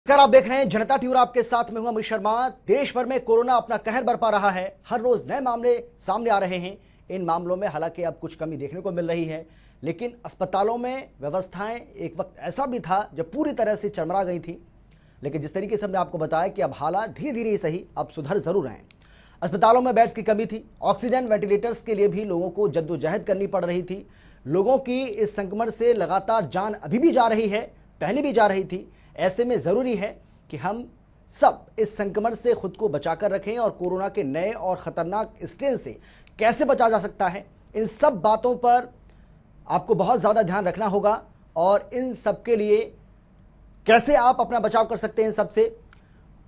नमस्कार, आप देख रहे हैं जनता टीवी और आपके साथ में हूं अमित शर्मा। देश भर में कोरोना अपना कहर बरपा रहा है। हर रोज नए मामले सामने आ रहे हैं। इन मामलों में हालांकि अब कुछ कमी देखने को मिल रही है, लेकिन अस्पतालों में व्यवस्थाएं एक वक्त ऐसा भी था जब पूरी तरह से चरमरा गई थी। लेकिन जिस तरीके से हमने आपको बताया कि अब हालात धीरे धीरे ही सही अब सुधर जरूर रहे हैं। अस्पतालों में बेड्स की कमी थी, ऑक्सीजन वेंटिलेटर्स के लिए भी लोगों को जद्दोजहद करनी पड़ रही थी। लोगों की इस संक्रमण से लगातार जान अभी भी जा रही है, पहले भी जा रही थी। ऐसे में जरूरी है कि हम सब इस संक्रमण से खुद को बचाकर रखें और कोरोना के नए और खतरनाक स्ट्रेन से कैसे बचा जा सकता है, इन सब बातों पर आपको बहुत ज़्यादा ध्यान रखना होगा। और इन सब के लिए कैसे आप अपना बचाव कर सकते हैं, इन सब से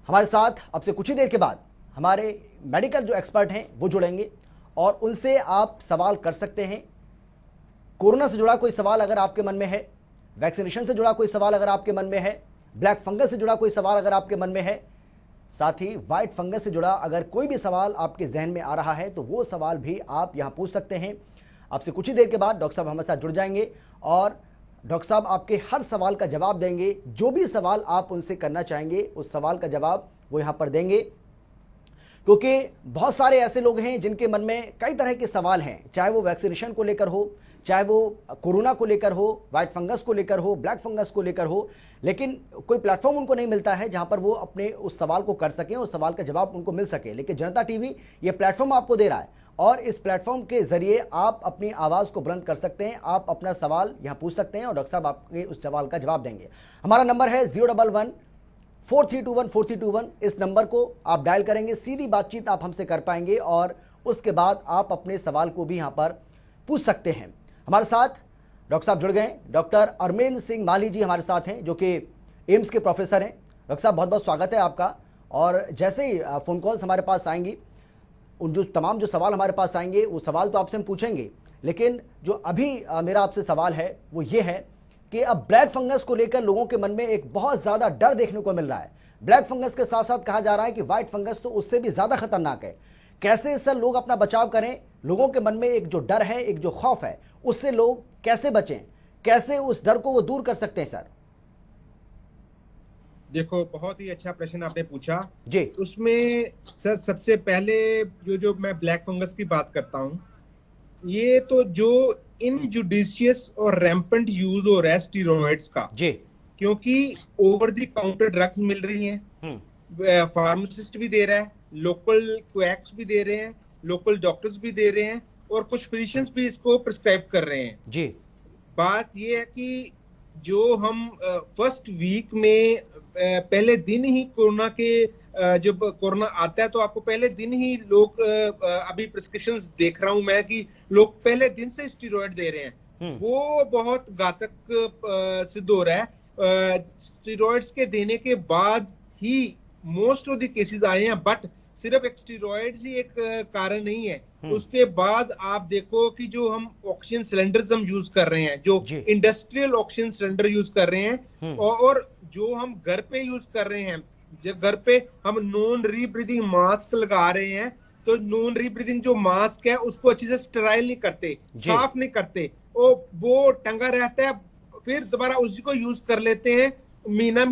हमारे साथ अब से कुछ ही देर के बाद हमारे मेडिकल जो एक्सपर्ट हैं वो जुड़ेंगे और उनसे आप सवाल कर सकते हैं। कोरोना से जुड़ा कोई सवाल अगर आपके मन में है, वैक्सीनेशन से जुड़ा कोई सवाल अगर आपके मन में है, ब्लैक फंगस से जुड़ा कोई सवाल अगर आपके मन में है, साथ ही वाइट फंगस से जुड़ा अगर कोई भी सवाल आपके जहन में आ रहा है तो वो सवाल भी आप यहां पूछ सकते हैं। आपसे कुछ ही देर के बाद डॉक्टर साहब हमारे साथ जुड़ जाएंगे और डॉक्टर साहब आपके हर सवाल का जवाब देंगे। जो भी सवाल आप उनसे करना चाहेंगे उस सवाल का जवाब वो यहां पर देंगे, क्योंकि बहुत सारे ऐसे लोग हैं जिनके मन में कई तरह के सवाल हैं, चाहे वो वैक्सीनेशन को लेकर हो, चाहे वो कोरोना को लेकर हो, वाइट फंगस को लेकर हो, ब्लैक फंगस को लेकर हो। लेकिन कोई प्लेटफॉर्म उनको नहीं मिलता है जहां पर वो अपने उस सवाल को कर सकें और सवाल का जवाब उनको मिल सके। लेकिन जनता टीवी ये प्लेटफॉर्म आपको दे रहा है और इस प्लेटफॉर्म के जरिए आप अपनी आवाज़ को बुलंद कर सकते हैं। आप अपना सवाल यहाँ पूछ सकते हैं और डॉक्टर साहब आपके उस सवाल का जवाब देंगे। हमारा नंबर है 011-4321-4321। इस नंबर को आप डायल करेंगे, सीधी बातचीत आप हमसे कर पाएंगे और उसके बाद आप अपने सवाल को भी यहाँ पर पूछ सकते हैं। हमारे साथ डॉक्टर साहब जुड़ गए। डॉक्टर अरविंद सिंह माली जी हमारे साथ हैं, जो कि एम्स के प्रोफेसर हैं। डॉक्टर साहब बहुत बहुत स्वागत है आपका। और जैसे ही फ़ोन कॉल्स हमारे पास आएंगी, उन जो तमाम जो सवाल हमारे पास आएंगे वो सवाल तो आपसे हम पूछेंगे, लेकिन जो अभी मेरा आपसे सवाल है वो ये है कि अब ब्लैक फंगस को लेकर लोगों के मन में एक बहुत ज़्यादा डर देखने को मिल रहा है। ब्लैक फंगस के साथ साथ कहा जा रहा है कि वाइट फंगस तो उससे भी ज़्यादा खतरनाक है। कैसे इससे लोग अपना बचाव करें? लोगों के मन में एक जो डर है, एक जो खौफ है, उससे लोग कैसे बचें? कैसे उस डर को वो दूर कर सकते हैं? सर देखो, बहुत ही अच्छा प्रश्न आपने पूछा जी। उसमें सर सबसे पहले जो मैं ब्लैक फंगस की बात करता हूँ, ये तो जो इनजुडिशियस और रैम्पेंट यूज हो रहा है स्टीरॉइड्स का जी, क्योंकि ओवर द काउंटर ड्रग्स मिल रही हैं, फार्मासिस्ट भी दे रहा है, लोकल क्वैक्स भी दे रहे हैं, लोकल डॉक्टर्स भी दे रहे हैं और कुछ फिजिशियंस भी इसको प्रिस्क्राइब कर रहे हैं जी। बात ये है कि जो हम फर्स्ट वीक में पहले दिन ही कोरोना के जब कोरोना आता है तो आपको पहले दिन ही लोग अभी प्रिस्क्रिप्शंस देख रहा हूं मैं कि लोग पहले दिन से स्टीरॉयड दे रहे हैं, वो बहुत घातक सिद्ध हो रहा है। स्टीरॉयड्स के देने के बाद ही मोस्ट ऑफ द केसेस आए हैं, बट सिर्फ एक स्टीरॉयड्स ही एक कारण नहीं है। उसके बाद आप देखो कि जो हम ऑक्सीजन सिलेंडर्स हम यूज कर रहे हैं, जो इंडस्ट्रियल ऑक्सीजन सिलेंडर यूज कर रहे हैं और जो हम घर पे यूज कर रहे हैं, जब घर पे हम नॉन रीब्रीदिंग मास्क लगा रहे हैं तो नॉन रीब्रीदिंग जो मास्क है उसको अच्छे से स्टेराइल नहीं करते, साफ नहीं करते, वो टंगा रहता है, फिर दोबारा उसी को यूज कर लेते हैं महीना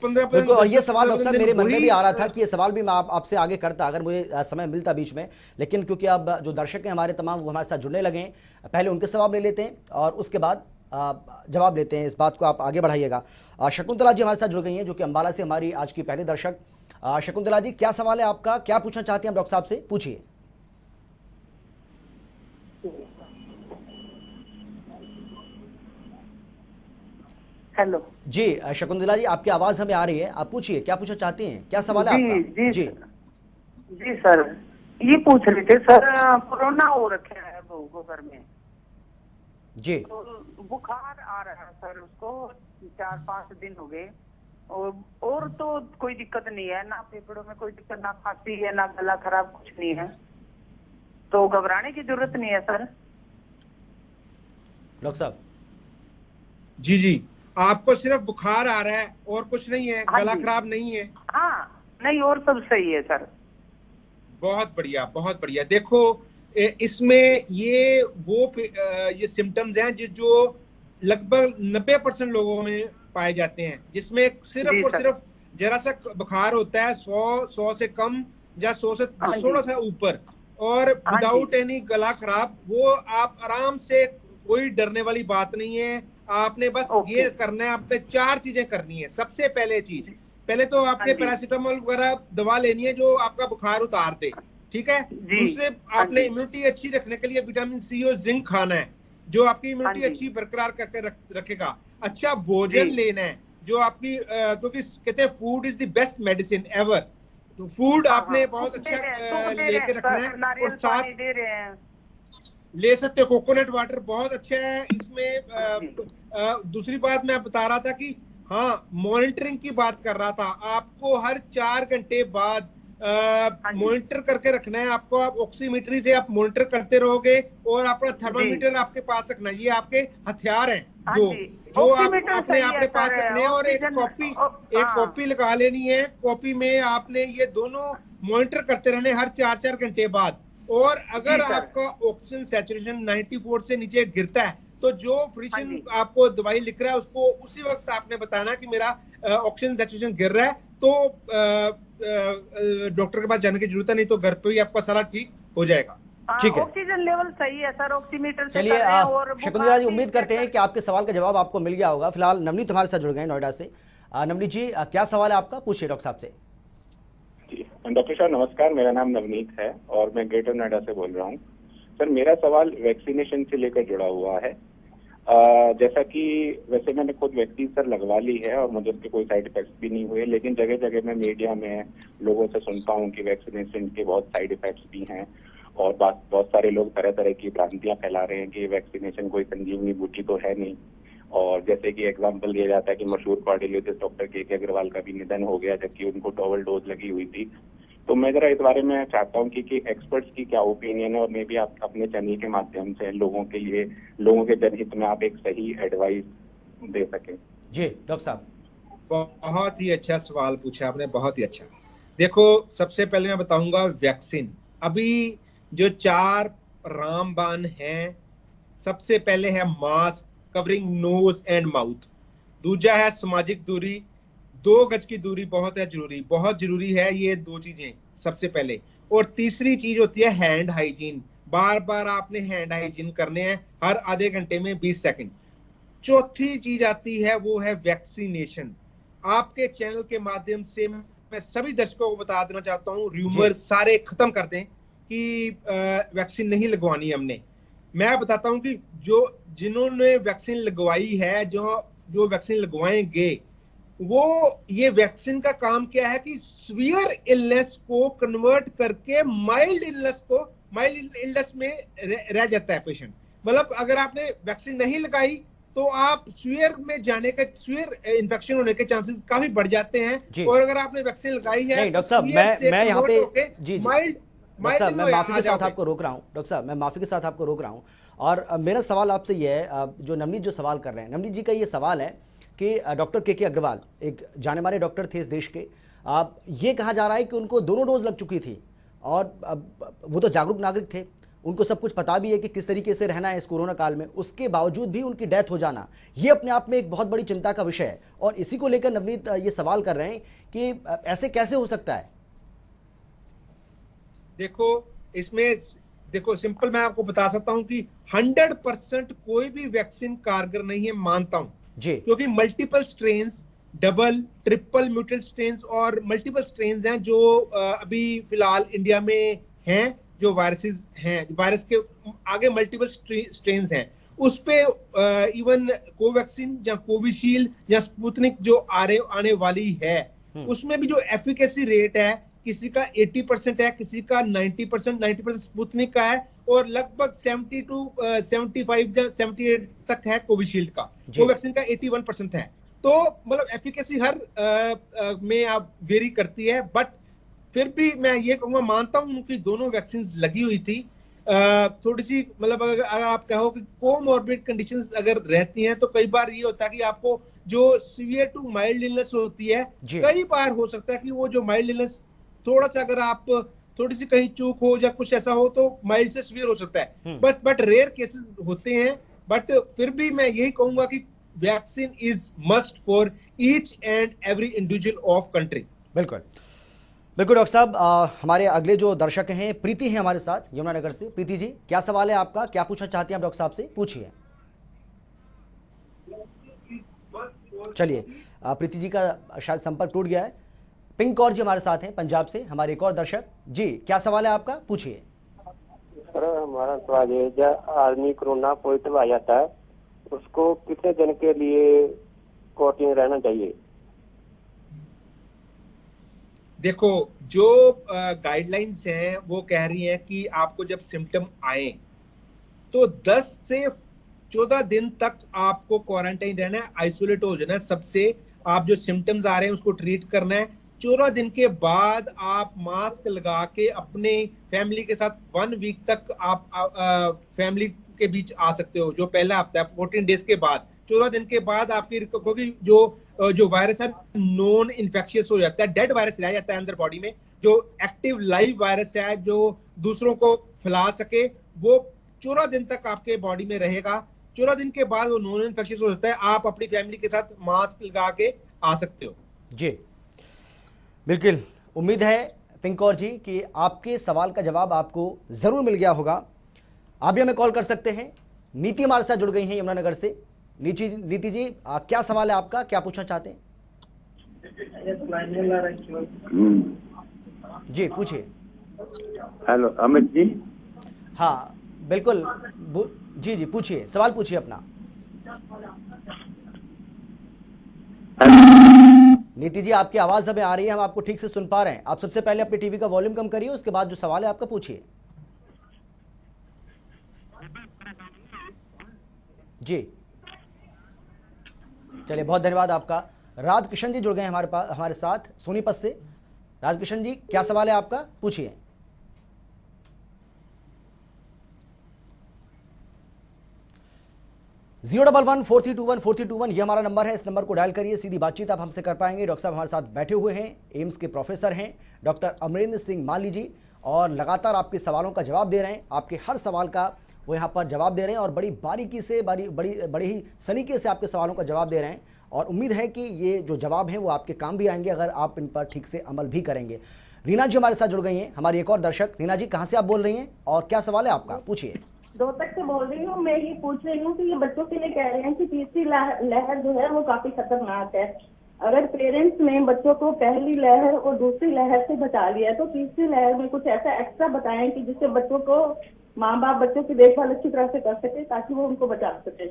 15। और ये सवाल डॉक्टर साहब मेरे मन में भी आ रहा था कि ये सवाल भी मैं आपसे आगे करता अगर मुझे समय मिलता बीच में, लेकिन क्योंकि अब जो दर्शक हैं हमारे तमाम वो हमारे साथ जुड़ने लगे हैं, पहले उनके सवाल ले लेते हैं और उसके बाद जवाब लेते हैं। इस बात को आप आगे बढ़ाइएगा। शकुंतला जी हमारे साथ जुड़ गई हैं, जो कि अम्बाला से हमारी आज की पहली दर्शक। शकुंतला जी, क्या सवाल है आपका? क्या पूछना चाहती हैं डॉक्टर साहब से? पूछिए। हेलो जी शकुंतला जी, आपकी आवाज हमें आ रही है, आप पूछिए क्या पूछना चाहती हैं, क्या सवाल है आपका? जी जी सर, ये पूछ रहे थे सर, कोरोना हो रखा है बहू को घर में जी, तो बुखार आ रहा है सर, उसको 4-5 दिन हो गए और तो कोई दिक्कत नहीं है, ना फेफड़ों में कोई दिक्कत, ना खांसी है, ना गला खराब, कुछ नहीं है, तो घबराने की जरूरत नहीं है सर। डॉक्टर साहब जी, आपको सिर्फ बुखार आ रहा है और कुछ नहीं है, गला खराब नहीं है? हाँ नहीं, और सब सही है सर। बहुत बढ़िया, बहुत बढ़िया। देखो इसमें ये सिम्टम्स हैं जो लगभग 90% लोगों में पाए जाते हैं, जिसमें सिर्फ और सिर्फ जरा सा बुखार होता है 100 से कम या 100 से थोड़ा सा ऊपर, और विदाउट एनी गला खराब, वो आप आराम से, कोई डरने वाली बात नहीं है। आपने बस ये करना है, आपने 4 चीजें करनी है। सबसे पहले तो आपने पैरासीटामोल वगैरह दवा लेनी है जो आपका बुखार उतार दे, ठीक है। दूसरे, आपने इम्यूनिटी अच्छी रखने के लिए विटामिन सी और जिंक खाना है जो आपकी इम्यूनिटी अच्छी बरकरार करके रखेगा। अच्छा भोजन लेना है जो आपकी, क्योंकि कहते हैं food is the best medicine ever, तो फूड आपने बहुत अच्छा लेके रखना है। और साथ ले सकते हो कोकोनट वाटर, बहुत अच्छा है इसमें। दूसरी बात मैं बता रहा था कि हाँ, मॉनिटरिंग की बात कर रहा था, आपको हर 4 घंटे बाद मॉनिटर करके रखना है आपको। आप ऑक्सीमीटर से आप मॉनिटर करते रहोगे और अपना थर्मामीटर आपके पास रखना है। ये आपके हथियार हैं जो आपने पास रखने हैं। और एक कॉपी लगा लेनी है। कॉपी में आपने ये दोनों मॉनिटर करते रहने हर 4-4 घंटे बाद। और अगर आपका ऑक्सीजन सैचुरेशन 94 से नीचे गिरता है तो जो फिजिशियन आपको दवाई लिख रहा है उसको उसी वक्त आपने बताना कि मेरा ऑक्सीजन सैचुरेशन गिर रहा है, तो डॉक्टर के पास जाने की जरूरत है, नहीं तो घर पे ही आपका सारा ठीक हो जाएगा। ठीक है, ऑक्सीजन लेवल सही है सर, ऑक्सीमीटर से चलिए शकुंतला जी, उम्मीद करते हैं कि आपके सवाल का जवाब आपको मिल गया होगा। फिलहाल नवनीत हमारे साथ जुड़ गए नोएडा से। नवनीत जी, क्या सवाल है आपका, पूछिए डॉक्टर साहब से। डॉक्टर साहब नमस्कार, मेरा नाम नवनीत है और मैं ग्रेटर नोएडा से बोल रहा हूँ। सर मेरा सवाल वैक्सीनेशन से लेकर जुड़ा हुआ है। जैसा कि वैसे मैंने खुद वैक्सीन सर लगवा ली है और मुझे उसके कोई साइड इफेक्ट्स भी नहीं हुए, लेकिन जगह जगह मैं मीडिया में लोगों से सुनता हूँ कि वैक्सीनेशन के बहुत साइड इफेक्ट्स भी हैं और बहुत सारे लोग तरह तरह की भ्रांतियां फैला रहे हैं कि वैक्सीनेशन कोई संजीवनी बूटी तो है नहीं। और जैसे कि एग्जाम्पल दिया जाता है कि मशहूर कार्डियोलॉजिस्ट डॉक्टर के अग्रवाल का भी निधन हो गया जबकि उनको डबल डोज लगी हुई थी। तो मैं जरा इस बारे में चाहता हूँ कि एक्सपर्ट्स की क्या ओपिनियन है और मे भी आप अपने चैनल के माध्यम से लोगों के जनहित में आप एक सही एडवाइस दे सकें। जी डॉक्टर साहब। बहुत ही अच्छा सवाल पूछा आपने, बहुत ही अच्छा। देखो, सबसे पहले मैं बताऊंगा वैक्सीन, अभी जो 4 रामबाण हैं, सबसे पहले है mask covering nose and mouth, दूसरा है सामाजिक दूरी, 2 गज की दूरी बहुत जरूरी है, ये 2 चीजें सबसे पहले। और तीसरी चीज होती है हैंड हाइजीन, बार बार आपने हैंड हाइजीन करने हैं हर आधे घंटे में 20 सेकंड। चौथी चीज आती है वो है वैक्सीनेशन। आपके चैनल के माध्यम से मैं सभी दर्शकों को बता देना चाहता हूँ, रूमर सारे खत्म कर दें कि वैक्सीन नहीं लगवानी हमने। मैं बताता हूँ कि जिन्होंने वैक्सीन लगवाई है, जो वैक्सीन लगवाएंगे, वो ये वैक्सीन का काम क्या है कि सीवियर इलनेस को कन्वर्ट करके माइल्ड इलनेस में रह जाता है पेशेंट। मतलब अगर आपने वैक्सीन नहीं लगाई तो आप सीवियर में जाने का, सीवियर इन्फेक्शन होने के चांसेस काफी बढ़ जाते हैं। और अगर आपने वैक्सीन लगाई है, डॉक्टर साहब मैं यहाँ पे माइल्ड, मैं माफी के साथ आपको रोक रहा हूँ। डॉक्टर साहब मैं माफी के साथ आपको रोक रहा हूँ और मेरा सवाल आपसे ये है, जो नवनीत जो सवाल कर रहे हैं, नवनीत जी का ये सवाल है कि डॉक्टर के अग्रवाल एक जाने माने डॉक्टर थे इस देश के, ये कहा जा रहा है कि उनको दोनों डोज लग चुकी थी और वो तो जागरूक नागरिक थे, उनको सब कुछ पता भी है कि किस तरीके से रहना है इस कोरोना काल में, उसके बावजूद भी उनकी डेथ हो जाना ये अपने आप में एक बहुत बड़ी चिंता का विषय है। और इसी को लेकर नवनीत ये सवाल कर रहे हैं कि ऐसे कैसे हो सकता है। देखो सिंपल मैं आपको बता सकता हूं कि 100% कोई भी वैक्सीन कारगर नहीं है, मानता हूं जी, क्योंकि multiple strains, double triple mutant strains और मल्टीपल स्ट्रेन्स हैं जो अभी फिलहाल इंडिया में हैं, जो वायरसेस हैं, वायरस के आगे मल्टीपल स्ट्रेन्स हैं। उस पे इवन कोवैक्सीन या कोविशील्ड या स्पुतनिक जो आने वाली है, उसमें भी जो एफिकेसी रेट है किसी का 80% है, किसी का 90% स्पुतनिक का है और लगभग 70 to 75 या 78 तक है कोविशील्ड का। कोवैक्सीन का 81% है। तो मतलब एफिकेसी हर में आप वेरी करती है, बट फिर भी मैं ये कहूंगा, मानता हूं उनकी दोनों वैक्सीन लगी हुई थी। थोड़ी सी मतलब अगर आप कहो कि कोमॉर्बिड कंडीशंस अगर रहती हैं तो कई बार ये होता है कि आपको जो सीवियर टू माइल्ड इलनेस होती है, कई बार हो सकता है कि वो जो माइल्ड इलनेस थोड़ा सा अगर आप थोड़ी सी कहीं चूक हो या कुछ ऐसा हो तो माइल्ड से सीवियर हो सकता है, बट रेयर केसेस होते हैं। बट फिर भी मैं यही कहूंगा कि vaccine is must for each and every individual of country. बिल्कुल बिल्कुल डॉक्टर साहब, हमारे अगले जो दर्शक हैं प्रीति हैं हमारे साथ यमुनानगर से। प्रीति जी, क्या सवाल है आपका, क्या पूछना चाहती हैं आप डॉक्टर साहब से, पूछिए। चलिए, प्रीति जी का शायद संपर्क टूट गया है। पिंक कौर जी हमारे साथ हैं पंजाब से, हमारे एक और दर्शक जी, क्या सवाल है आपका, पूछिए। सर हमारा सवाल है, जब आदमी कोरोना पॉजिटिव आ जाता है उसको कितने दिन के लिए क्वारंटीन रहना चाहिए? देखो, जो गाइडलाइंस हैं वो कह रही हैं कि आपको जब सिम्टम आए तो 10 से 14 दिन तक आपको क्वारंटाइन रहना है, आइसोलेट हो जाना है सबसे। आप जो सिम्टम्स आ रहे हैं उसको ट्रीट करना है। 14 दिन के बाद आप मास्क लगा के अपने फैमिली के साथ 1 वीक तक आप फैमिली के बीच आ सकते हो। जो पहला हफ्ता है 14 डेज के बाद, 14 दिन के बाद आपकी, क्योंकि जो वायरस है नॉन इन्फेक्शियस हो जाता है, डेड वायरस रह जाता है अंदर बॉडी में। जो एक्टिव लाइव वायरस है जो दूसरों को फैला सके वो 14 दिन तक आपके बॉडी में रहेगा। 14 दिन के बाद वो नॉन इन्फेक्शियस हो जाता है, आप अपनी फैमिली के साथ मास्क लगा के आ सकते हो। जी बिल्कुल, उम्मीद है पिंक कौर जी कि आपके सवाल का जवाब आपको जरूर मिल गया होगा। आप भी हमें कॉल कर सकते हैं। नीति हमारे साथ जुड़ गई हैं यमुनानगर से। नीति जी, क्या सवाल है आपका, क्या पूछना चाहते हैं? जी पूछिए। हेलो अमित जी। हाँ बिल्कुल, जी पूछिए, सवाल पूछिए अपना। नीति जी, आपकी आवाज हमें आ रही है, हम आपको ठीक से सुन पा रहे हैं। आप सबसे पहले अपने टीवी का वॉल्यूम कम करिए, उसके बाद जो सवाल है आपका पूछिए। जी चलिए, बहुत धन्यवाद आपका। राजकिशन जी जुड़ गए हमारे साथ सोनीपत से। राजकिशन जी, क्या सवाल है आपका, पूछिए। जीरो 11143214321 ये हमारा नंबर है, इस नंबर को डायल करिए, सीधी बातचीत आप हमसे कर पाएंगे। डॉक्टर साहब हमारे साथ बैठे हुए हैं, एम्स के प्रोफेसर हैं डॉक्टर अमरेंद्र सिंह माली जी, और लगातार आपके सवालों का जवाब दे रहे हैं। आपके हर सवाल का वो यहाँ पर जवाब दे रहे हैं और बड़ी बारीकी से, बड़ी ही सलीके से आपके सवालों का जवाब दे रहे हैं। और उम्मीद है कि ये जो जवाब हैं वो आपके काम भी आएंगे अगर आप इन पर ठीक से अमल भी करेंगे। रीना जी हमारे साथ जुड़ गई हैं, हमारी एक और दर्शक। रीना जी, कहाँ से आप बोल रही हैं और क्या सवाल है आपका, पूछिए। रोहतक से बोल रही हूँ। मैं ये पूछ रही हूँ कि ये बच्चों के लिए कह रहे हैं कि तीसरी लहर जो है वो काफी खतरनाक है। अगर पेरेंट्स ने बच्चों को पहली लहर और दूसरी लहर से बचा लिया तो तीसरी लहर में कुछ ऐसा एक्स्ट्रा बताएं कि जिससे बच्चों को, माँ बाप बच्चों की देखभाल अच्छी तरह से कर सके ताकि वो उनको बचा सके।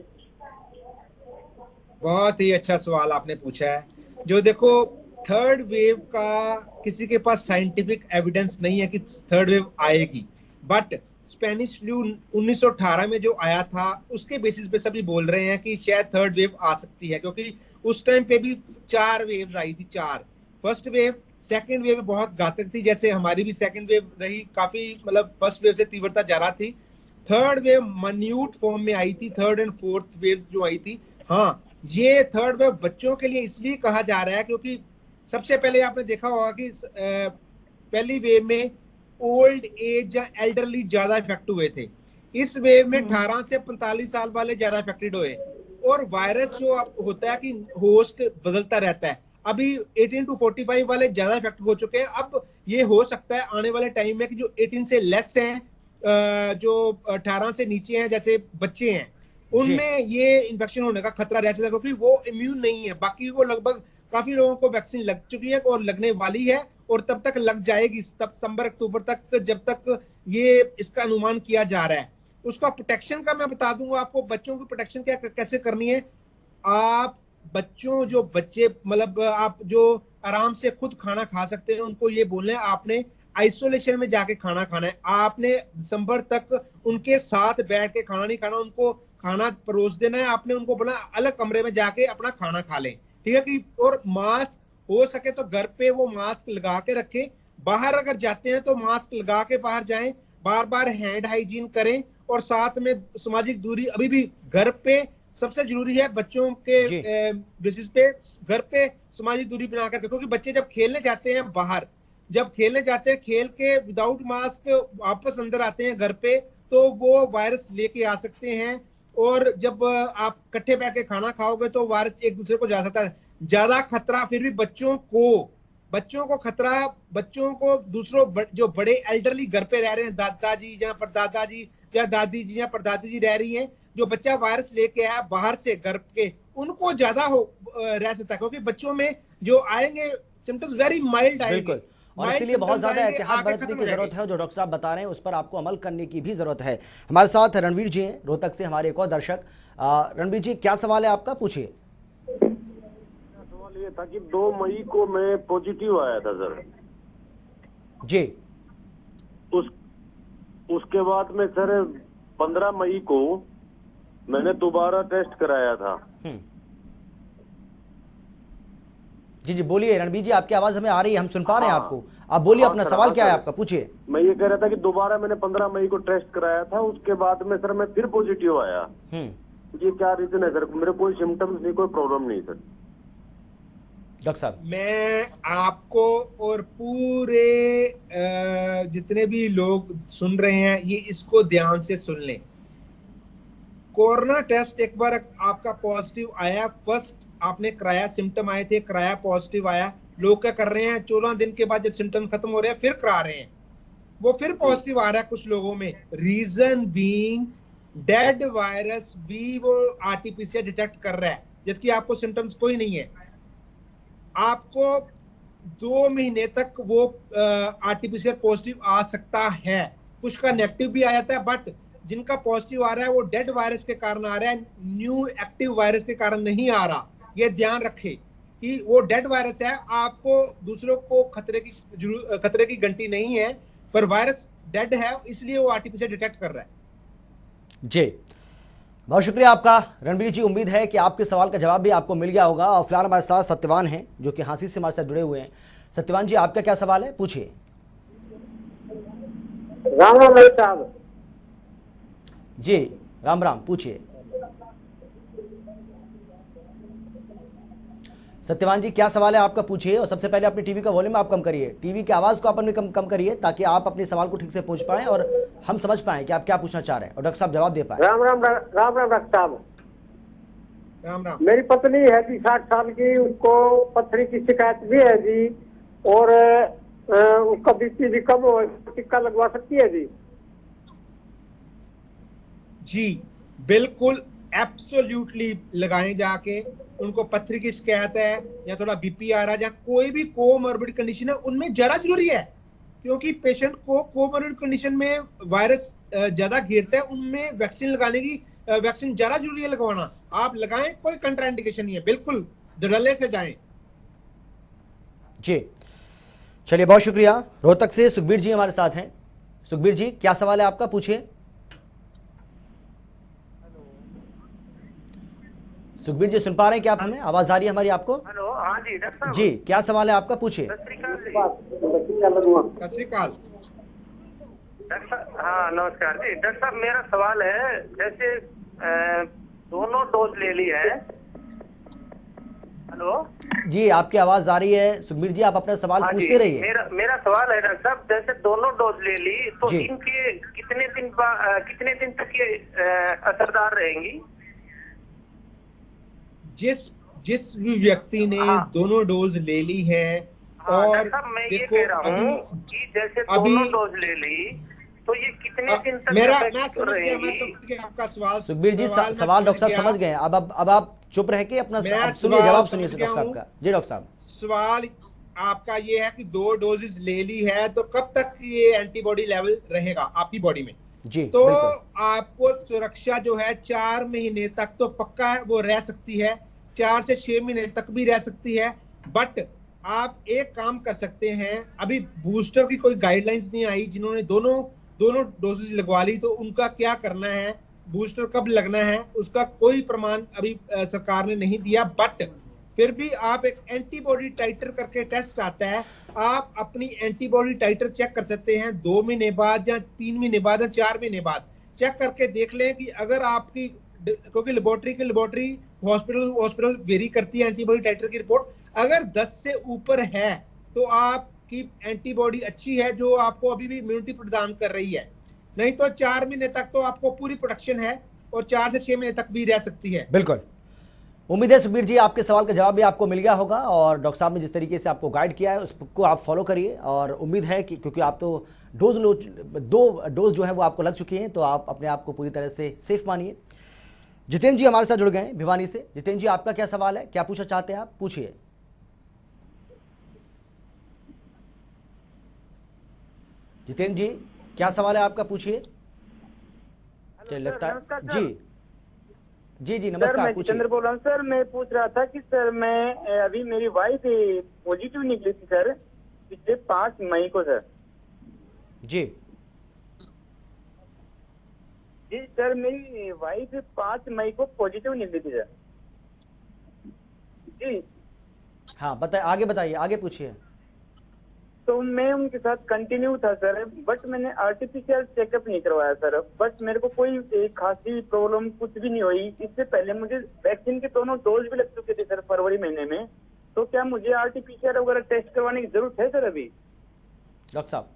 बहुत ही अच्छा सवाल आपने पूछा है। जो देखो, थर्ड वेव का किसी के पास साइंटिफिक एविडेंस नहीं है कि थर्ड वेव आएगी, बट स्पेनिश फ्लू 1918 में जो आया था उसके बेसिस पे सभी बोल रहे हैं कि शायद थर्ड वेव आ सकती है, क्योंकि उस टाइम पे भी 4 वेव्स आई थी। 4 फर्स्ट वेव, सेकंड वेव बहुत घातक थी, जैसे हमारी भी सेकंड वेव रही, काफी मतलब फर्स्ट वेव से तीव्रता ज्यादा थी। थर्ड वेव माइन्यूट फॉर्म में आई थी, थर्ड एंड फोर्थ वेव जो आई थी। हाँ, ये थर्ड वेव बच्चों के लिए इसलिए कहा जा रहा है क्योंकि सबसे पहले आपने देखा होगा कि पहली वेव में ओल्ड एज या एल्डरली ज्यादा इफेक्ट हुए थे। इस वेव में 18 से 45 साल वाले ज्यादा इफेक्टेड हुए, और वायरस जो होता है कि होस्ट बदलता रहता है। अभी 18 to 45 वाले ज्यादा इफेक्ट हो चुके हैं। अब ये हो सकता है आने वाले टाइम में कि जो 18 से लेस हैं, जो 18 से नीचे हैं, जैसे बच्चे हैं, उनमें ये इन्फेक्शन होने का खतरा रह सकता है, क्योंकि वो इम्यून नहीं है। बाकी को लगभग काफी लोगों को वैक्सीन लग चुकी है और लगने वाली है, और तब तक लग जाएगी, सितंबर अक्टूबर तक, जब तक ये इसका अनुमान किया जा रहा है। उसका प्रोटेक्शन का मैं बता दूंगा आपको। बच्चों की प्रोटेक्शन कैसे करनी है। आप बच्चों, जो बच्चे मतलब आप जो आराम से खुद खाना खा सकते हैं, उनको ये बोलना है आपने आइसोलेशन में जाके खाना खाना है। आपने दिसंबर तक उनके साथ बैठ के खाना नहीं खाना, उनको खाना परोस देना है। आपने उनको बोला अलग कमरे में जाके अपना खाना खा लें, ठीक है कि। और मास्क हो सके तो घर पे वो मास्क लगा के रखें। बाहर अगर जाते हैं तो मास्क लगा के बाहर जाएं, बार बार हैंड हाइजीन करें, और साथ में सामाजिक दूरी अभी भी घर पे सबसे जरूरी है। बच्चों के बेसिस पे घर पे सामाजिक दूरी बना कर, क्योंकि बच्चे जब खेलने जाते हैं बाहर, जब खेलने जाते हैं, खेल के विदाउट मास्क वापस अंदर आते हैं घर पे, तो वो वायरस लेके आ सकते हैं। और जब आप इकट्ठे बैठ के खाना खाओगे तो वायरस एक दूसरे को जा सकता है। ज्यादा खतरा फिर भी बच्चों को खतरा, बच्चों को दूसरों जो बड़े एल्डरली घर पे रह रहे हैं, दादाजी या परदादाजी या दादी जी या परदादी जी रह रही हैं, जो बच्चा वायरस लेके आया बाहर से घर के, उनको ज्यादा रह सकता है, क्योंकि बच्चों में जो आएंगे सिम्टम्स वेरी माइल्ड आएंगे। बिल्कुल, और इसके लिए बहुत ज्यादा एहतियात बरतने की जरूरत है। जो डॉक्टर साहब बता रहे हैं उस पर आपको अमल करने की भी जरूरत है। हमारे साथ रणवीर जी हैं रोहतक से, हमारे एक और दर्शक। रणवीर जी, क्या सवाल है आपका, पूछिए। सवाल ये था कि 2 मई को मैं पॉजिटिव आया था सर जी। उसके बाद में सर 15 मई को मैंने दोबारा टेस्ट कराया था। जी जी, बोलिए रणबीर जी, आपकी आवाज हमें आ रही है, हम सुन पा रहे हैं आपको। आप बोलिए, अपना सवाल क्या है आपका, पूछिए। मैं ये कह रहा था कि दोबारा मैंने 15 मई को टेस्ट कराया था, उसके बाद में सर मैं फिर पॉजिटिव आया। ये क्या रीजन है सर? मेरे कोई सिम्टम्स नहीं, कोई प्रॉब्लम नहीं सर। डॉक्टर साहब, मैं आपको और पूरे जितने भी लोग सुन रहे हैं ये इसको ध्यान से सुन लें। कोरोना टेस्ट एक बार आपका पॉजिटिव आया, फर्स्ट आपने कराया, सिम्टम आए थे, कराया, पॉजिटिव आया, लोग क्या कर रहे हैं 14 दिन के बाद जब सिम्टम खत्म हो रहे हैं फिर करा रहे हैं, वो फिर पॉजिटिव आ रहा है कुछ लोगों में। रीजन बीइंग डेड वायरस भी वो आरटीपीसीआर डिटेक्ट कर रहा है, जबकि आपको सिम्टम्स कोई नहीं है। आपको 2 महीने तक वो आरटीपीसीआर पॉजिटिव आ सकता है, कुछ का नेगेटिव भी आ जाता है, बट जिनका पॉजिटिव आ रहा है वो डेड वायरस के कारण आ रहा है, न्यू एक्टिव वायरस के कारण नहीं आ रहा। ये ध्यान रखें कि वो डेड वायरस है, आपको दूसरों को खतरे की घंटी नहीं है, पर वायरस डेड है, इसलिए वो आरटीपीसीआर डिटेक्ट कर रहा है। जी, बहुत शुक्रिया आपका रणबीर जी। उम्मीद है कि आपके सवाल का जवाब भी आपको मिल गया होगा। और फिलहाल हमारे साथ सत्यवान हैं जो कि हांसी से हमारे साथ जुड़े हुए हैं। सत्यवान जी, आपका क्या सवाल है, पूछिए। राम राम साहब जी, राम राम, पूछिए। सत्यवान जी, क्या सवाल है आपका, पूछिए। और सबसे पहले अपनी टीवी का वॉल्यूम आप कम करिए, टीवी की आवाज को आप अपने कम करिए, ताकि आप अपने सवाल को ठीक से पूछ पाएं और हम समझ पाएं कि आप क्या पूछना चाह रहे हैं और डॉक्टर साहब जवाब दे पाए। राम राम डॉक्टर साहब। राम राम। मेरी पत्नी है जी 60 साल की, उसको पथरी की शिकायत भी है जी, और उसका बीपी भी कम हो, टीका लगवा सकती है जी? जी बिल्कुल, एब्सोल्युटली लगाएं जाके। उनको पथरी की शिकायत है या थोड़ा बीपी आ रहा है या कोई भी कोमॉर्बिड कंडीशन है, उनमें जरा जरूरी है, क्योंकि पेशेंट को कोमॉर्बिड कंडीशन में वायरस ज्यादा घेरता है, उनमें वैक्सीन लगाने की वैक्सीन ज्यादा जरूरी है लगवाना। आप लगाएं, कोई कंट्राइंडिकेशन नहीं है, बिल्कुल धड़ल्ले से जाएं। जी चलिए, बहुत शुक्रिया। रोहतक से सुखबीर जी हमारे साथ हैं। सुखबीर जी, क्या सवाल है आपका, पूछिए। सुखबीर जी, सुन पा रहे हैं क्या आप हमें? आवाज आ रही है हमारी आपको? हेलो, हाँ जी डॉक्टर साहब। जी, क्या सवाल है आपका, पूछिए। सत श्री अकाल। हाँ नमस्कार जी डॉक्टर साहब, मेरा सवाल है, जैसे दोनों डोज ले ली है। हेलो जी, आपकी आवाज आ रही है सुखबीर जी, आप अपना सवाल पूछते रहिए। मेरा सवाल है डॉक्टर साहब, जैसे दोनों डोज ले ली तो इनके कितने दिन तक ये असरदार रहेंगी? जिस भी व्यक्ति ने दोनों डोज ले ली है, और मैं ये कह रहा हूँ कि जैसे दोनों डोज ले ली तो ये कितने दिन तक मैं समझ गया आपका सवाल। सुखबीर जी, सवाल डॉक्टर साहब समझ गए। अब आप चुप रह के अपना सुनिए, जवाब सुनिए डॉक्टर साहब का। जी डॉक्टर साहब, सवाल आपका ये है कि 2 डोजेस ले ली है तो कब तक ये एंटीबॉडी लेवल रहेगा आपकी बॉडी में? जी, तो आपको सुरक्षा जो है 4 महीने तक तो पक्का है वो रह सकती है, 4 से 6 महीने तक भी रह सकती है। बट आप एक काम कर सकते हैं, अभी बूस्टर की कोई गाइडलाइंस नहीं आई, जिन्होंने दोनों डोजेज लगवा ली तो उनका क्या करना है, बूस्टर कब लगना है, उसका कोई प्रमाण अभी सरकार ने नहीं दिया। बट फिर भी आप एक एंटीबॉडी टाइटर करके टेस्ट आता है, आप अपनी एंटीबॉडी टाइटर चेक कर सकते हैं 2 महीने बाद या 3 महीने बाद या 4 महीने बाद। चेक करके देख लें कि अगर आपकी, क्योंकि लेबोरेटरी हॉस्पिटल वेरी करती है एंटीबॉडी टाइटर की रिपोर्ट, अगर 10 से ऊपर है तो आपकी एंटीबॉडी अच्छी है जो आपको अभी भी इम्यूनिटी प्रदान कर रही है, नहीं तो 4 महीने तक तो आपको पूरी प्रोटेक्शन है। और 4 से 6 महीने तक भी रह सकती है। बिल्कुल, उम्मीद है सुखबीर जी आपके सवाल का जवाब भी आपको मिल गया होगा, और डॉक्टर साहब ने जिस तरीके से आपको गाइड किया है उसको आप फॉलो करिए, और उम्मीद है कि क्योंकि आप तो 2 डोज जो है वो आपको लग चुकी हैं, तो आप अपने आप को पूरी तरह से सेफ मानिए। जितेंद्र जी हमारे साथ जुड़ गए हैं भिवानी से। जितेंद्र जी आपका क्या सवाल है, क्या पूछना चाहते हैं आप, पूछिए। जितेंद्र जी क्या सवाल है आपका, पूछिए। चलिए लगता है जी नमस्कार, मैं जितेंद्र बोल रहा हूँ सर। मैं पूछ रहा था कि सर मैं अभी मेरी वाइफ पॉजिटिव निकली थी सर पिछले 5 मई को सर। जी जी सर, मेरी वाइफ 5 मई को पॉजिटिव निकली थी सर। जी हाँ बताइए, आगे बताइए, आगे पूछिए। तो मैं उनके साथ कंटिन्यू था सर, बट मैंने आर्टिफिशियल चेकअप नहीं करवाया सर। बट मेरे को कोई खांसी प्रॉब्लम कुछ भी नहीं हुई। इससे पहले मुझे वैक्सीन के दोनों डोज भी लग चुके थे सर फरवरी महीने में। तो क्या मुझे आर्टिफिशियल वगैरह टेस्ट करवाने की जरूरत है सर अभी? डॉक्टर साहब,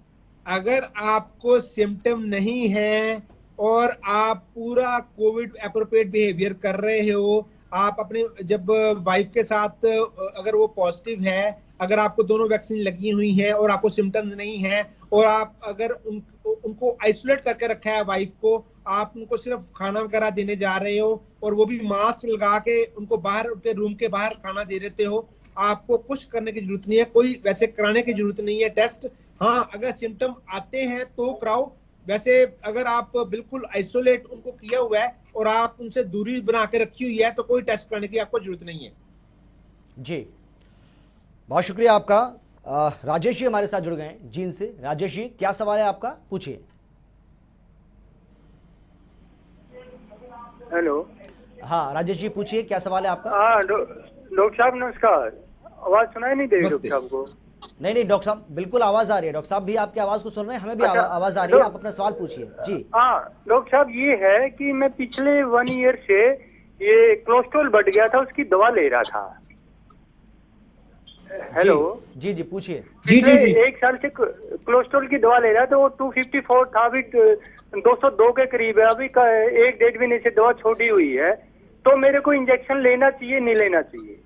अगर आपको सिम्टम नहीं है और आप पूरा कोविड एप्रोप्रिएट बिहेवियर कर रहे हो, आप अपने जब वाइफ के साथ अगर वो पॉजिटिव है, अगर आपको दोनों वैक्सीन लगी हुई है और आपको सिम्टम्स नहीं है, और आप अगर उनको आइसोलेट करके रखा है वाइफ को, आप उनको सिर्फ खाना वगैरह देने जा रहे हो और वो भी मास्क लगा के उनको बाहर उनके रूम के बाहर खाना दे देते हो, आपको कुछ करने की जरूरत नहीं है, कोई वैसे कराने की जरूरत नहीं है टेस्ट। हाँ, अगर सिम्टम आते हैं तो कराओ। वैसे अगर आप बिल्कुल आइसोलेट उनको किया हुआ है और आप उनसे दूरी बना के रखी हुई है तो कोई टेस्ट करने की आपको जरूरत नहीं है। जी बहुत शुक्रिया आपका। राजेश जी हमारे साथ जुड़ गए हैं जींद से। राजेश जी क्या सवाल है आपका, पूछिए। हेलो। हाँ राजेश जी पूछिए, क्या सवाल है आपका। हाँ डॉक्टर साहब नमस्कार। आवाज सुनाई नहीं दे रही डॉक्टर साहब को? नहीं डॉक्टर साहब बिल्कुल आवाज आ रही है। डॉक्टर साहब भी आपकी आवाज को सुन रहे हैं, हमें भी आवाज आ रही है। आप अपना सवाल पूछिए जी। हाँ डॉक्टर साहब, ये है कि मैं पिछले 1 ईयर से ये कोलेस्ट्रॉल बढ़ गया था, उसकी दवा ले रहा था। हेलो जी पूछिए। पिछले 1 साल से कोलेस्ट्रॉल की दवा ले रहा था, वो 254 था, अभी 202 के करीब है। अभी 1-1.5 महीने से दवा छोड़ी हुई है, तो मेरे को इंजेक्शन लेना चाहिए नहीं लेना चाहिए?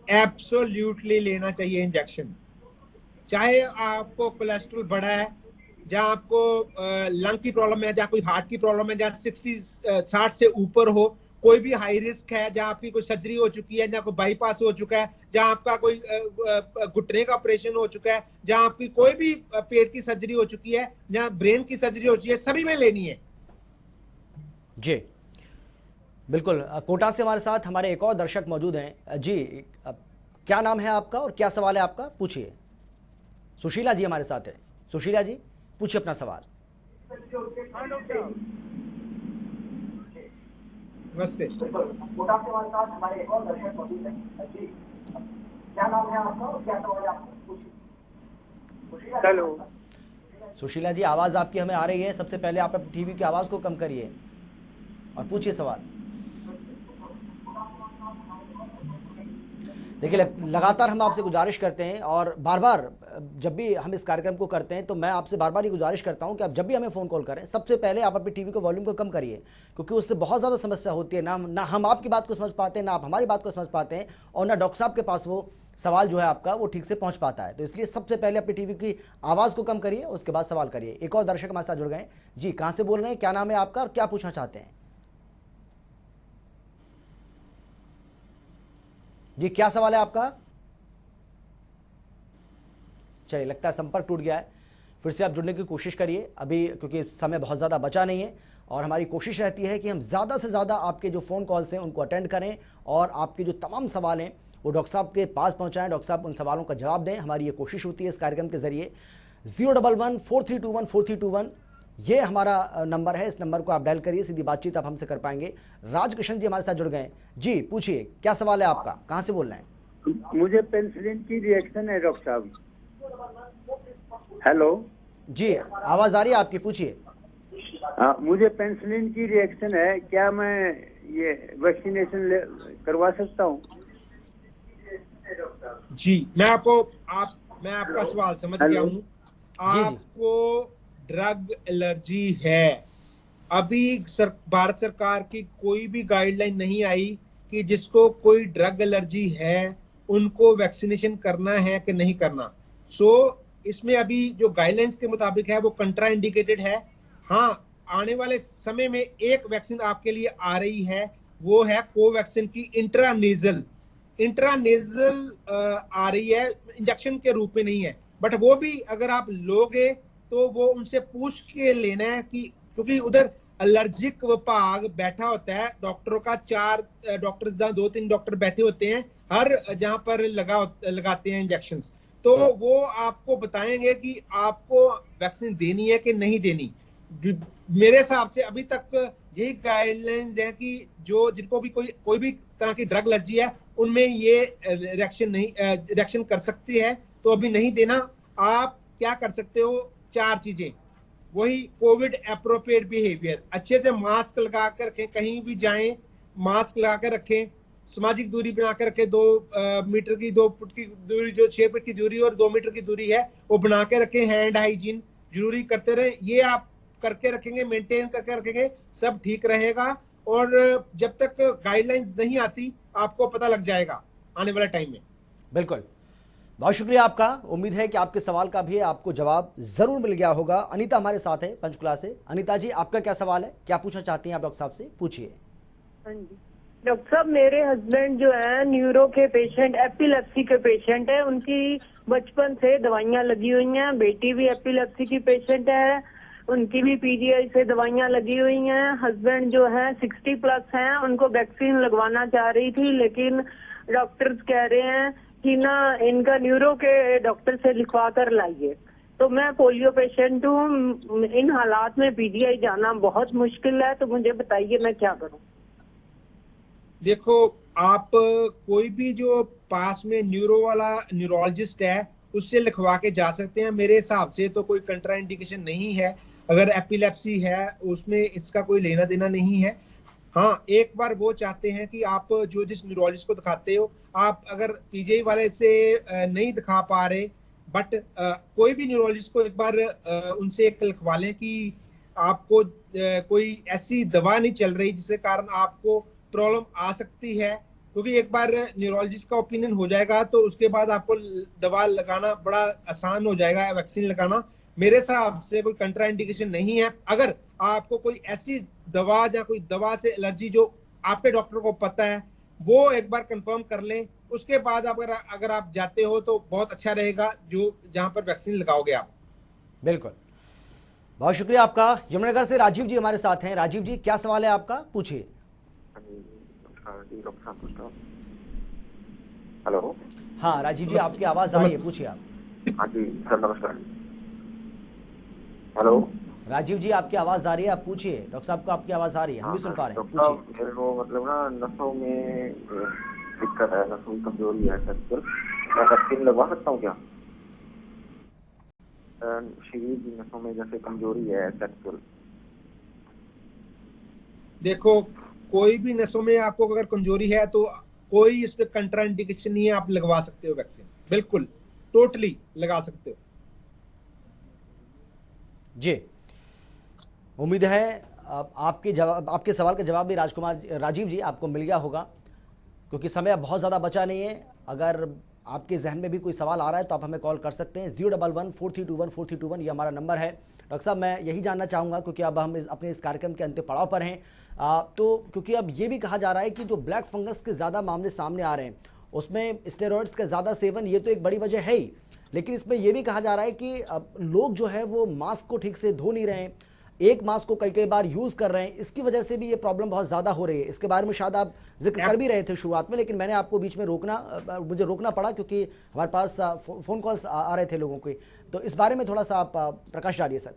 एब्सोल्युटली लेना चाहिए इंजेक्शन। चाहे आपको कोलेस्ट्रॉल बढ़ा है, जहाँ आपको लंग की प्रॉब्लम है, जहाँ कोई हार्ट की प्रॉब्लम है, जहाँ 60 से ऊपर हो, कोई भी हाई रिस्क है, जहाँ आपकी कोई सर्जरी हो चुकी है, जहाँ कोई बाईपास हो चुका है, जहाँ आपका कोई घुटने का ऑपरेशन हो चुका है, जहाँ आपकी कोई भी पेट की सर्जरी हो चुकी है, जहाँ ब्रेन की सर्जरी हो चुकी है, सभी में लेनी है। जी बिल्कुल। कोटा से हमारे साथ हमारे एक और दर्शक मौजूद हैं। जी क्या नाम है आपका और क्या सवाल है आपका, पूछिए। सुशीला जी हमारे साथ है। सुशीला जी पूछिए अपना सवाल। नमस्ते। कोटा से हमारे साथ हमारे एक और दर्शक मौजूद हैं। जी क्या नाम है आपका और क्या सवाल है आपका, पूछिए। हेलो सुशीला जी आवाज आपकी हमें आ रही है। सबसे पहले आप अपनी टीवी की आवाज को कम करिए और पूछिए सवाल। देखिए लगातार हम आपसे गुजारिश करते हैं और बार बार जब भी हम इस कार्यक्रम को करते हैं तो मैं आपसे बार बार ये गुजारिश करता हूं कि आप जब भी हमें फ़ोन कॉल करें सबसे पहले आप अपनी टीवी को वॉल्यूम को कम करिए, क्योंकि उससे बहुत ज़्यादा समस्या होती है। ना हम आपकी बात को समझ पाते हैं, ना आप हमारी बात को समझ पाते हैं, और ना डॉक्टर साहब के पास वो सवाल जो है आपका वो ठीक से पहुँच पाता है। तो इसलिए सबसे पहले अपनी टीवी की आवाज़ को कम करिए, उसके बाद सवाल करिए। एक और दर्शक हमारे साथ जुड़ गए। जी कहाँ से बोल रहे हैं, क्या नाम है आपका और क्या पूछना चाहते हैं? जी क्या सवाल है आपका? चलिए लगता है संपर्क टूट गया है। फिर से आप जुड़ने की कोशिश करिए अभी, क्योंकि समय बहुत ज़्यादा बचा नहीं है और हमारी कोशिश रहती है कि हम ज़्यादा से ज़्यादा आपके जो फ़ोन कॉल्स हैं उनको अटेंड करें और आपके जो तमाम सवाल हैं वो डॉक्टर साहब के पास पहुंचाएं, डॉक्टर साहब उन सवालों का जवाब दें। हमारी ये कोशिश होती है इस कार्यक्रम के जरिए। 011-4321-4321 ये हमारा नंबर है। इस नंबर को आप डायल करिए, सीधी बातचीत आप हमसे कर पाएंगे। राजकिशन जी हमारे साथ जुड़ गए। जी पूछिए क्या सवाल है आपका, कहाँ से बोल रहे हैं? मुझे पेनिसिलिन की रिएक्शन है डॉक्टर साहब। हेलो जी आवाज आ रही है आपकी, पूछिए। हाँ मुझे पेनिसिलिन की रिएक्शन है, क्या मैं ये वैक्सीनेशन करवा सकता हूँ? जी मैं आपका सवाल समझ गया हूँ। आपको ड्रग एलर्जी है, अभी भारत सरकार की कोई भी गाइडलाइन नहीं आई कि जिसको कोई ड्रग एलर्जी है उनको वैक्सीनेशन करना है कि नहीं करना। इसमें अभी जो गाइडलाइंस के मुताबिक है वो कंट्रा इंडिकेटेड है। हाँ, आने वाले समय में एक वैक्सीन आपके लिए आ रही है, वो है कोवैक्सीन की इंट्रानेजल आ रही है, इंजेक्शन के रूप में नहीं है। बट वो भी अगर आप लोगे तो वो उनसे पूछ के लेना है कि, क्योंकि उधर एलर्जिक विभाग बैठा होता है, डॉक्टरों का 4 डॉक्टर 2-3 डॉक्टर बैठे होते हैं हर जहां पर लगाते हैं इंजेक्शन, तो वो आपको बताएंगे कि आपको वैक्सीन देनी है कि नहीं देनी। मेरे हिसाब से अभी तक यही गाइडलाइंस है कि जिनको भी कोई भी तरह की ड्रग एलर्जी है उनमें ये रिएक्शन कर सकती है, तो अभी नहीं देना। आप क्या कर सकते हो, 4 चीजें, वही कोविड एप्रोप्रिएट बिहेवियर, अच्छे से मास्क लगा कर रखें, कहीं भी जाएं मास्क लगा कर रखें, सामाजिक दूरी बना कर रखें, 2 मीटर की 2 फुट की दूरी, जो 6 फुट की दूरी और 2 मीटर की दूरी है वो बना के रखें, हैंड हाइजीन जरूरी करते रहे। ये आप करके रखेंगे, मेंटेन करके रखेंगे, सब ठीक रहेगा। और जब तक गाइडलाइंस नहीं आती आपको पता लग जाएगा आने वाले टाइम में। बिल्कुल, बहुत शुक्रिया आपका। उम्मीद है कि आपके सवाल का भी आपको जवाब जरूर मिल गया होगा। अनीता हमारे साथ है पंचकुला से। अनीता जी, आपका क्या सवाल है, क्या पूछना चाहती हैं आप डॉक्टर साहब से, पूछिए। हाँ जी डॉक्टर साहब, मेरे हस्बैंड जो है न्यूरो के पेशेंट, एपिलेप्सी के पेशेंट है, उनकी बचपन से दवाइयाँ लगी हुई हैं। बेटी भी एपिलेप्सी की पेशेंट है, उनकी भी पीजीआई से दवाइयाँ लगी हुई हैं। हस्बैंड जो है 60+ हैं, उनको वैक्सीन लगवाना चाह रही थी, लेकिन डॉक्टर्स कह रहे हैं कि ना इनका न्यूरो के डॉक्टर से लिखवा कर लाइए। तो मैं पोलियो पेशेंट हूँ, इन हालात में पीजीआई जाना बहुत मुश्किल है, तो मुझे बताइए मैं क्या करूँ। देखो, आप कोई भी जो पास में न्यूरोलॉजिस्ट है उससे लिखवा के जा सकते हैं। मेरे हिसाब से तो कोई कंट्रा इंडिकेशन नहीं है। अगर एपिलेप्सी है उसमें इसका कोई लेना देना नहीं है। हाँ, एक बार वो चाहते हैं कि आप जिस न्यूरोलॉजिस्ट को दिखाते हो, आप अगर पीजीआई वाले से नहीं दिखा पा रहे, बट कोई भी न्यूरोलॉजिस्ट को एक बार उनसे एक लिखवा लें कि आपको कोई ऐसी दवा नहीं चल रही जिसके कारण आपको प्रॉब्लम आ सकती है, क्योंकि एक बार न्यूरोलॉजिस्ट का ओपिनियन हो जाएगा तो उसके बाद आपको दवा लगाना बड़ा आसान हो जाएगा, वैक्सीन लगाना। मेरे हिसाब से कोई कंट्रा इंडिकेशन नहीं है। अगर आपको कोई ऐसी दवा या कोई दवा से एलर्जी जो आपके डॉक्टर को पता है, वो एक बार कंफर्म कर लें, उसके बाद अगर आप जाते हो तो बहुत अच्छा रहेगा, जो जहां पर वैक्सीन लगाओगे आप। बिल्कुल, बहुत शुक्रिया आपका। यमुनानगर से राजीव जी हमारे साथ हैं। राजीव जी, क्या सवाल है आपका, पूछिए। हेलो। हाँ राजीव जी, आपकी आवाज आ रही है, पूछिए आप। हाँ जी सर, नमस्कार। हेलो राजीव जी, आपकी आवाज आ रही है, आप पूछिए। डॉक्टर साहब को आपकी आवाज आ रही है, हम भी सुन पा रहे हैं, पूछिए। मेरे को मतलब ना नसों में दिक्कत है, नसों में कमजोरी है, मैं वैक्सीन लगवा सकता हूँ क्या? शरीर की नसों में जैसे कमजोरी है सेक्सुअल। देखो, कोई भी नसों में आपको अगर कमजोरी है तो कोई इस पे कंट्रा इंडिकेशन नहीं है, आप लगवा सकते हो वैक्सीन, बिल्कुल टोटली लगा सकते हो जी। उम्मीद है आपके सवाल का जवाब भी राजीव जी आपको मिल गया होगा, क्योंकि समय बहुत ज़्यादा बचा नहीं है। अगर आपके जहन में भी कोई सवाल आ रहा है तो आप हमें कॉल कर सकते हैं। 011-4321-4321 ये हमारा नंबर है। डॉक्टर साहब, मैं यही जानना चाहूँगा, क्योंकि अब हम अपने इस कार्यक्रम के अंतिम पड़ाव पर हैं, तो क्योंकि अब ये भी कहा जा रहा है कि जो ब्लैक फंगस के ज़्यादा मामले सामने आ रहे हैं उसमें स्टेरॉइड्स का ज़्यादा सेवन ये तो एक बड़ी वजह है ही, लेकिन इसमें यह भी कहा जा रहा है कि अब लोग जो है वो मास्क को ठीक से धो नहीं रहे हैं, एक मास्क को कई बार यूज़ कर रहे हैं, इसकी वजह से भी ये प्रॉब्लम बहुत ज़्यादा हो रही है। इसके बारे में शायद आप जिक्र कर भी रहे थे शुरुआत में, लेकिन मैंने आपको बीच में मुझे रोकना पड़ा, क्योंकि हमारे पास फ़ोन कॉल्स आ रहे थे लोगों के। तो इस बारे में थोड़ा सा आप प्रकाश डालिए सर।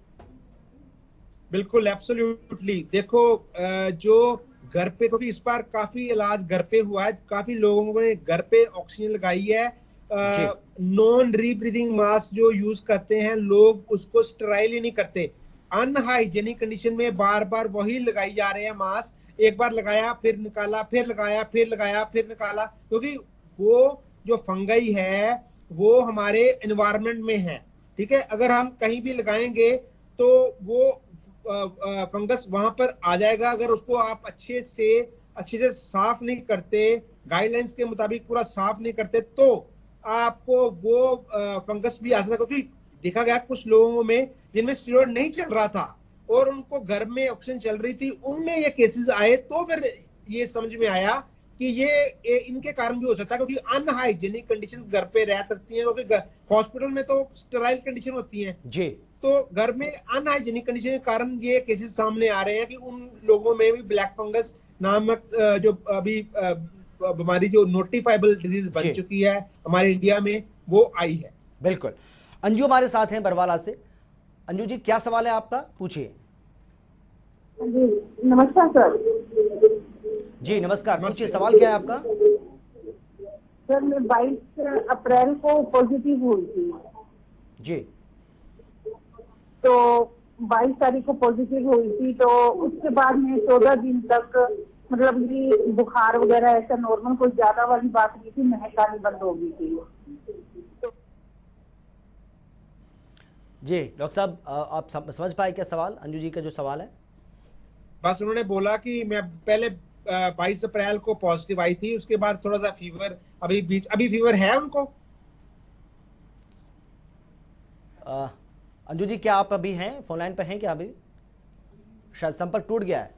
बिल्कुल, एब्सोल्युटली। देखो, जो घर पे, क्योंकि इस बार काफी इलाज घर पे हुआ है, काफी लोगों ने घर पे ऑक्सीजन लगाई है। नॉन रीब्रीदिंग मास्क जो यूज करते हैं लोग, उसको स्टेराइल ही नहीं करते, अनहाइजेनिक कंडीशन में बार बार वही लगाई जा रहे हैं मास्क। एक बार लगाया फिर निकाला, फिर लगाया फिर लगाया फिर निकाला, क्योंकि वो जो फंगाई है वो हमारे एनवायरनमेंट में है। ठीक है, अगर हम कहीं भी लगाएंगे तो वो फंगस वहां पर आ जाएगा। अगर उसको आप अच्छे से साफ नहीं करते, गाइडलाइंस के मुताबिक पूरा साफ नहीं करते, तो आपको वो फंगस भी आ सकता है। क्योंकि देखा गया कुछ लोगों में जिनमें स्टेरॉइड नहीं चल रहा था और उनको घर में ऑक्सीजन चल रही थी, उनमें ये केसेस आए। तो फिर ये समझ में आया कि ये इनके कारण भी हो सकता है, क्योंकि अनहाइजेनिक कंडीशन घर पे रह सकती हैं, क्योंकि हॉस्पिटल में तो स्टेराइल कंडीशन होती है जी। तो घर में अनहाइजेनिक कंडीशन के कारण ये केसेस सामने आ रहे हैं कि उन लोगों में भी ब्लैक फंगस नामक जो अभी बीमारी जो नोटिफाइबल डिजीज बन चुकी है हमारे इंडिया में, वो आई है। बिल्कुल। अंजू हमारे साथ हैं बरवाला से। अंजू जी, क्या सवाल है आपका, पूछिए। जी नमस्कार सर। जी नमस्कार, पूछिए, सवाल क्या है आपका? सर मैं 22 अप्रैल को पॉजिटिव हुई थी जी। तो 22 तारीख को पॉजिटिव हुई थी, तो उसके बाद में 14 दिन तक मतलब ये बुखार वगैरह ऐसा नॉर्मल कोई ज्यादा वाली बात नहीं थी, महक आनी बंद हो गई थी। जी डॉक्टर साहब, आप समझ पाए क्या सवाल, अंजू जी का जो सवाल है? बस उन्होंने बोला कि मैं पहले 22 अप्रैल को पॉजिटिव आई थी, उसके बाद थोड़ा सा फीवर, अभी फीवर है उनको। अंजू जी, क्या आप अभी हैं, फोन लाइन पे हैं क्या? अभी शायद संपर्क टूट गया है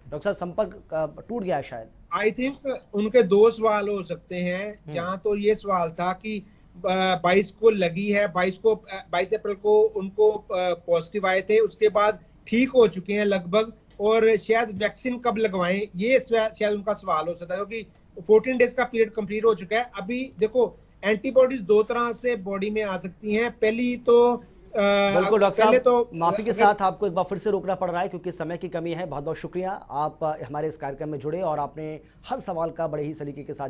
डॉक्टर साहब, संपर्क टूट गया है शायद। आई थिंक उनके दो सवाल हो सकते हैं। जहां तो ये सवाल था कि 22 को लगी है, 22 अप्रैल को उनको पॉजिटिव आए थे, उसके बाद ठीक हो चुके हैं लगभग, और शायद वैक्सीन कब लगवाएं, ये शायद उनका सवाल हो सकता है, क्योंकि 14 डेज का पीरियड कंप्लीट हो चुका है। अभी देखो, एंटीबॉडीज दो तरह से बॉडी में आ सकती हैं। पहली तो बिल्कुल डॉक्टर साहब, तो माफी के साथ आपको एक बार फिर से रोकना पड़ रहा है क्योंकि समय की कमी है। बहुत बहुत शुक्रिया, आप हमारे इस कार्यक्रम में जुड़े और आपने हर सवाल का बड़े ही सलीके के साथ